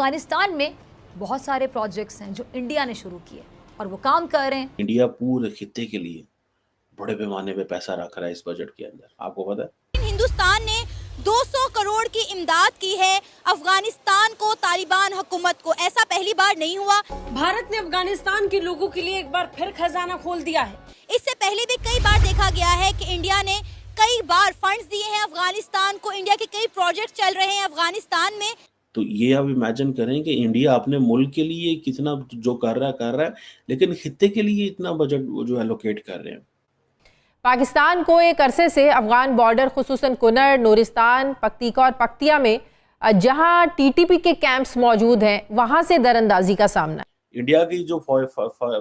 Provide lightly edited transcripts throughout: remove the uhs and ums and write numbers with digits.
अफगानिस्तान में बहुत सारे प्रोजेक्ट्स हैं जो इंडिया ने शुरू किए और वो काम कर रहे हैं। इंडिया पूरे खित्ते के लिए बड़े पैमाने पे पैसा रख रहा है इस बजट के अंदर, आपको पता है। हिंदुस्तान ने 200 करोड़ की इमदाद की है अफगानिस्तान को, तालिबान हुकूमत को। ऐसा पहली बार नहीं हुआ। भारत ने अफगानिस्तान के लोगों के लिए एक बार फिर खजाना खोल दिया है। इससे पहले भी कई बार देखा गया है कि इंडिया ने कई बार फंड्स दिए हैं अफगानिस्तान को। इंडिया के कई प्रोजेक्ट चल रहे हैं अफगानिस्तान में। तो ये आप इमेजिन करें कि इंडिया अपने मुल्क के लिए कितना जो कर रहा है, लेकिन खित्ते के लिए इतना बजट जो एलोकेट कर रहे हैं। पाकिस्तान को एक अरसे से अफगान बॉर्डर खुसूसन कुनर, नूरिस्तान, पक्तिका और पक्तिया में जहां टीटीपी के कैंप्स मौजूद हैं वहां से दरअंदाजी का सामना है। इंडिया की जो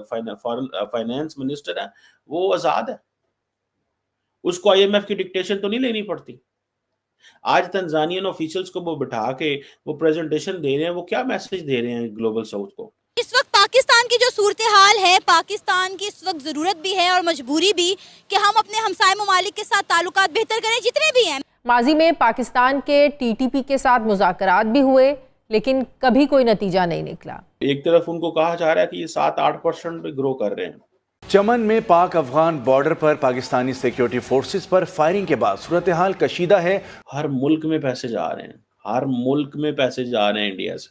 फाइनेंस मिनिस्टर है वो आजाद है, उसको आईएमएफ की डिक्टेशन तो नहीं लेनी पड़ती। आज तंजानियन ऑफिशियल्स को वो बिठा के वो प्रेजेंटेशन दे रहे हैं, वो क्या मैसेज दे रहे हैं ग्लोबल साउथ को। इस वक्त पाकिस्तान की जो सूरत हाल है, पाकिस्तान की इस वक्त जरूरत भी है और मजबूरी भी कि हम अपने हमसाय ममालिक के साथ ताल्लुकात बेहतर करें जितने भी हैं। माजी में पाकिस्तान के टीटीपी के साथ मुज़ाकरात भी हुए लेकिन कभी कोई नतीजा नहीं निकला। एक तरफ उनको कहा जा रहा है कि ये 7-8% पे ग्रो कर रहे हैं। चमन में पाक अफगान बॉर्डर पर पाकिस्तानी सिक्योरिटी फोर्सेस पर फायरिंग के बाद सूरत हाल कशीदा है। हर मुल्क में पैसे जा रहे हैं, हर मुल्क में पैसे जा रहे हैं इंडिया से।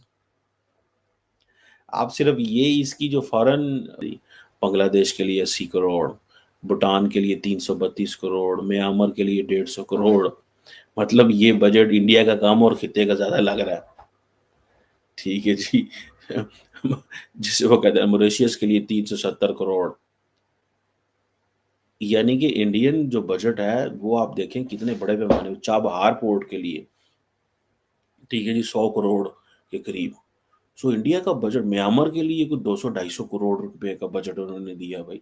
आप सिर्फ ये इसकी जो फॉरेन, बांग्लादेश के लिए 80 करोड़, भूटान के लिए 332 करोड़, म्यांमार के लिए 150 करोड़, मतलब ये बजट इंडिया का कम और खित्ते का ज्यादा लग रहा है। ठीक है जी। जिसे वो कहते हैं मॉरिशस के लिए 370 करोड़। यानी कि इंडियन जो बजट है वो आप देखें कितने बड़े पैमाने, चाबहार पोर्ट के लिए ठीक है जी 100 करोड़ के करीब। सो इंडिया का बजट, म्यांमार के लिए कुछ 200-250 करोड़ रुपए का बजट उन्होंने दिया भाई।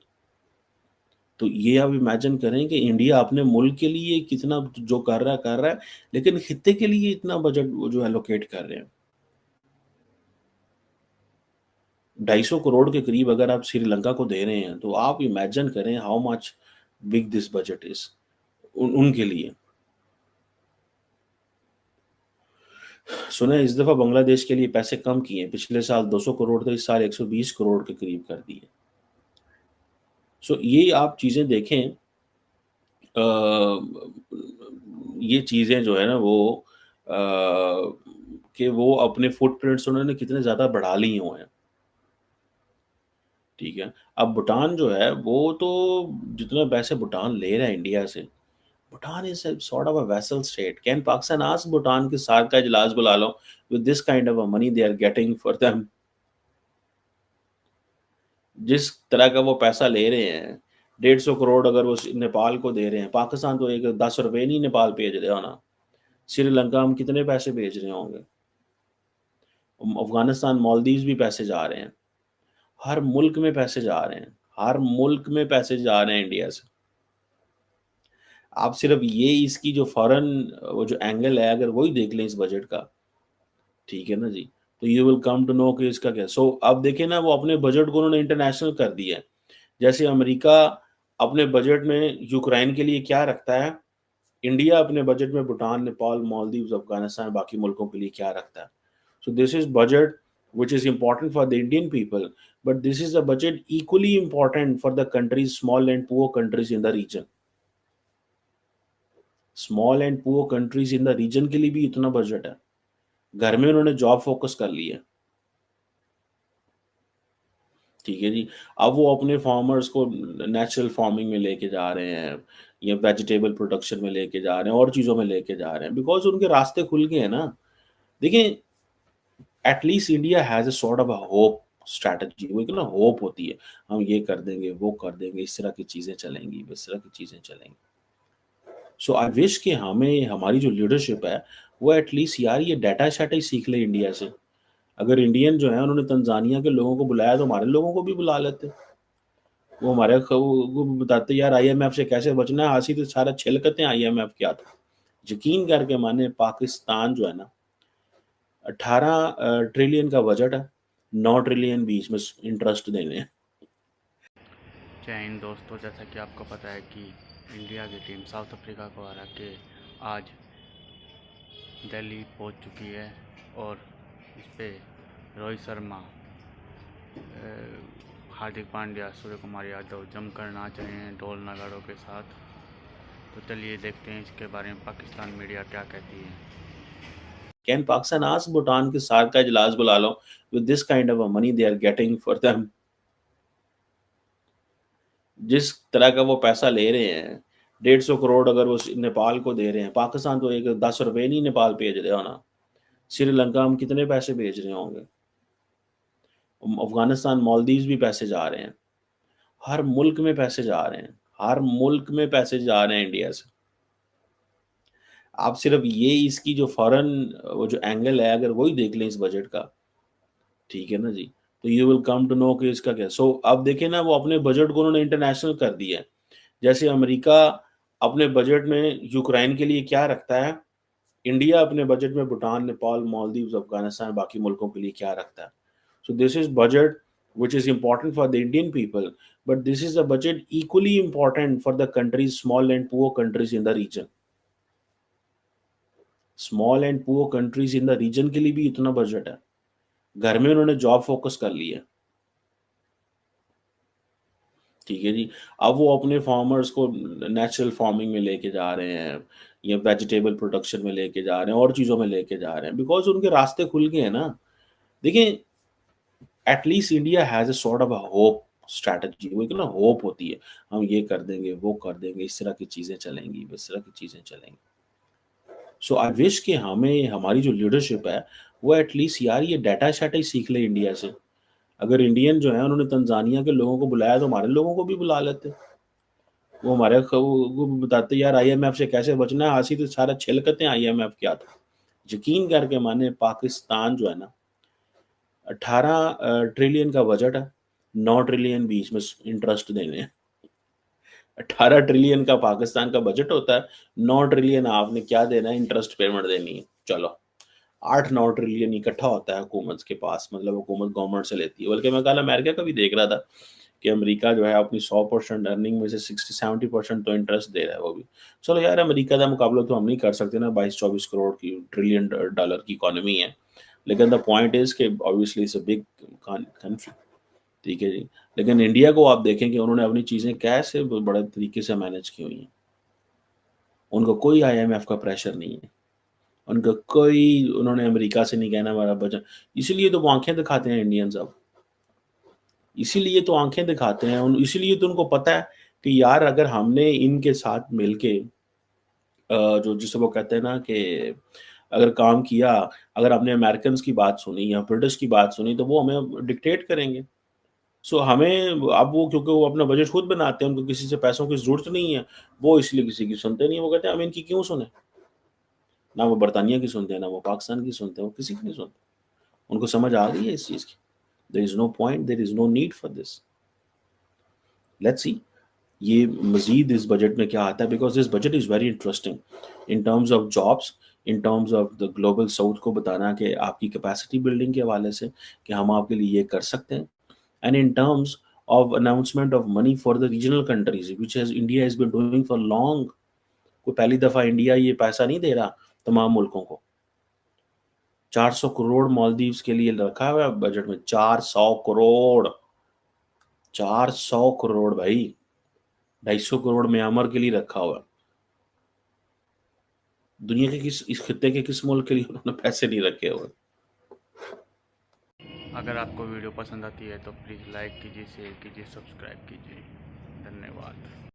तो ये आप इमेजिन करें कि इंडिया अपने मुल्क के लिए कितना जो कर रहा है, लेकिन खित्ते के लिए इतना बजट जो एलोकेट कर रहे हैं। 250 करोड़ के करीब अगर आप श्रीलंका को दे रहे हैं तो आप इमेजिन करें how much big this budget is उनके लिए। सुना इस दफा बांग्लादेश के लिए पैसे कम किए, पिछले साल 200 करोड़ थे, इस साल 120 करोड़ के करीब कर दिए। सो ये आप चीजें देखें, ये चीजें जो है ना वो कि वो अपने फुटप्रिंट्स उन्होंने कितने ज्यादा बढ़ा ली हुए हैं। ठीक है, अब भूटान जो है वो तो जितना पैसे भूटान ले रहा है इंडिया से, Bhutan is sort of a vassal state. Can Pakistan ask Bhutan के साथ का इजलास बुला लो with this kind of money they are getting for them. जिस तरह का वो पैसा ले रहे हैं, 150 करोड़ अगर वो नेपाल को दे रहे हैं, पाकिस्तान तो एक 10 रुपए नहीं नेपाल भेज रहे हो ना। श्रीलंका हम कितने पैसे भेज रहे होंगे, अफगानिस्तान मालदीव भी पैसे जा रहे हैं, हर मुल्क में पैसे जा रहे हैं, हर मुल्क में पैसे जा रहे हैं इंडिया से। आप सिर्फ ये इसकी जो फॉरेन वो जो एंगल है अगर वही देख लें इस बजट का, ठीक है ना जी, तो you will come to know कि इसका क्या। सो अब देखें ना, वो अपने बजट को उन्होंने इंटरनेशनल कर दिया है। जैसे अमेरिका अपने बजट में यूक्रेन के लिए क्या रखता है, इंडिया अपने बजट में भूटान, नेपाल, मालदीव्स, अफगानिस्तान, बाकी मुल्कों के लिए क्या रखता है। So this is budget which is important for the Indian people, but this is a budget equally important for the countries, small and poor countries in the region. Small and poor countries in the region के लिए भी इतना budget है। घर में उन्होंने job focus कर लिया, ठीक है जी। अब वो अपने फार्मर्स को नेचुरल फार्मिंग में लेके जा रहे हैं या वेजिटेबल प्रोडक्शन में लेके जा रहे हैं और चीज़ों में लेके जा रहे हैं, बिकॉज उनके रास्ते खुल गए हैं ना। देखिए, at least India has a sort of a hope strategy. वो एक ना होप होती है, हम ये कर देंगे, वो कर देंगे, इस तरह की चीज़ें चलेंगी, इस तरह की चीज़ें चलेंगी। सो आई विश कि हमें हमारी जो लीडरशिप है वो एटलीस्ट यार ये डाटा शाटा ही सीख ले इंडिया से। अगर इंडियन जो है उन्होंने तंजानिया के लोगों को बुलाया तो हमारे लोगों को भी बुला लेते, वो हमारे वो बताते यार आईएमएफ से कैसे बचना है। आसी तो सारा छिलकते हैं आईएमएफ क्या था। यकीन करके माने, पाकिस्तान जो है ना 18 ट्रिलियन का बजट है, 9 ट्रिलियन बीच में इंटरेस्ट देने हैं। जय हिंद दोस्तों, जैसा कि आपको पता है कि इंडिया की टीम साउथ अफ्रीका को हरा के आज दिल्ली पहुंच चुकी है और इस पे रोहित शर्मा, हार्दिक पांड्या, सूर्य कुमार यादव जमकर नाच रहे हैं ढोल नगाड़ों के साथ। तो चलिए देखते हैं इसके बारे में पाकिस्तान मीडिया क्या कहती है। Can Pakistan ask Bhutan के साथ का इजलास बुला लो with this kind of a money they are getting for them? जिस तरह का वो पैसा ले रहे हैं, 150 करोड़ अगर वो नेपाल को दे रहे हैं, पाकिस्तान तो एक 10 रुपए नहीं नेपाल भेज रहे हो ना। श्रीलंका हम कितने पैसे भेज रहे होंगे, अफगानिस्तान मालदीव भी पैसे जा रहे हैं, हर मुल्क में पैसे जा रहे हैं, हर मुल्क में पैसे जा रहे हैं इंडिया से। आप सिर्फ ये इसकी जो फॉरेन वो जो एंगल है अगर वही देख लें इस बजट का, ठीक है ना जी, तो you will come to know कि इसका क्या। सो अब देखें ना, वो अपने बजट को उन्होंने इंटरनेशनल कर दिया है। जैसे अमेरिका अपने बजट में यूक्रेन के लिए क्या रखता है, इंडिया अपने बजट में भूटान, नेपाल, मालदीव, अफगानिस्तान, बाकी मुल्कों के लिए क्या रखता है। So this is budget which is important for the Indian people, but this is a budget equally important for the countries, small and poor countries in the region. Small and poor countries in the region के लिए भी इतना budget है। घर में उन्होंने job focus कर लिया, ठीक है जी। अब वो अपने फार्मर्स को नेचुरल फार्मिंग में लेके जा रहे हैं या वेजिटेबल प्रोडक्शन में लेके जा रहे हैं और चीज़ों में लेके जा रहे हैं, बिकॉज उनके रास्ते खुल गए हैं ना। देखिए, at least India has a sort of a hope strategy. वो एक ना होप होती है, हम ये कर देंगे, वो कर देंगे, इस तरह की चीज़ें चलेंगी, इस तरह की चीज़ें चलेंगी। सो आई विश कि हमें हमारी जो लीडरशिप है वो एटलीस्ट यार ये डाटा शाटा ही सीख ले इंडिया से। अगर इंडियन जो है उन्होंने तंजानिया के लोगों को बुलाया तो हमारे लोगों को भी बुला लेते, वो हमारे को बताते यार IMF से कैसे बचना है। हासिल तो सारा छिलकते हैं IMF क्या था। यकीन करके माने, पाकिस्तान जो है ना 18 ट्रिलियन का बजट है, 9 ट्रिलियन बीच में इंटरेस्ट देने हैं। 18 ट्रिलियन का पाकिस्तान का बजट होता है, 9 ट्रिलियन आपने क्या देना है, इंटरेस्ट पेमेंट देनी है। चलो 8-9 ट्रिलियन इकट्ठा होता है हुकूमत के पास, मतलब हुकूमत गवर्नमेंट से लेती है। बल्कि मैं कल अमेरिका का भी देख रहा था कि अमेरिका जो है अपनी 100% अर्निंग में से 60-70% तो इंटरेस्ट दे रहा है वो भी। चलो यार, अमेरिका का मुकाबला तो हम नहीं कर सकते ना, 22-24 करोड़ की ट्रिलियन डॉलर की इकोनॉमी है। लेकिन द पॉइंट इज कि obviously it's a big country, ठीक है जी। लेकिन इंडिया को आप देखें कि उन्होंने अपनी चीज़ें कैसे बड़े तरीके से मैनेज की हुई हैं। उनको कोई IMF का प्रेशर नहीं है, उनका कोई, उन्होंने अमेरिका से नहीं कहना हमारा बजट। इसीलिए तो वो आंखें दिखाते हैं इंडियंस अब, इसीलिए तो आंखें दिखाते हैं इसीलिए तो उनको पता है कि यार अगर हमने इनके साथ मिलके जो जिसे वो कहते हैं ना कि अगर काम किया, अगर हमने अमेरिकन की बात सुनी या ब्रिटिश की बात सुनी तो वो हमें डिक्टेट करेंगे। सो हमें अब वो, क्योंकि वो अपना बजट खुद बनाते हैं, उनको किसी से पैसों की जरूरत नहीं है, वो इसलिए किसी की सुनते नहीं। वो कहते हैं हम इनकी क्यों सुने, ना वो बरतानिया की सुनते हैं, ना वो पाकिस्तान की सुनते हैं, वो किसी की नहीं सुनते। उनको समझ आ गई है इस चीज़ की। There is no point, there is no need for this. Let's see ये मजीद इस बजट में क्या आता है, because this budget is very interesting in terms of jobs, in terms of the global south को बताना कि आपकी कैपेसिटी बिल्डिंग के हवाले से कि हम आपके लिए ये कर सकते हैं, and in terms of announcement of money for the regional countries which has India has been doing for long। कोई पहली दफा इंडिया ये पैसा नहीं दे रहा तमाम मुल्कों को। 400 करोड़ मालदीव्स के लिए रखा हुआ है बजट में, 400 करोड़, 400 करोड़ भाई, 250 करोड़ म्यांमार के लिए रखा हुआ है। दुनिया के इस खित्ते के किस मुल्क के लिए उन्होंने पैसे नहीं रखे हुए। अगर आपको वीडियो पसंद आती है तो प्लीज़ लाइक कीजिए, शेयर कीजिए, सब्सक्राइब कीजिए। धन्यवाद।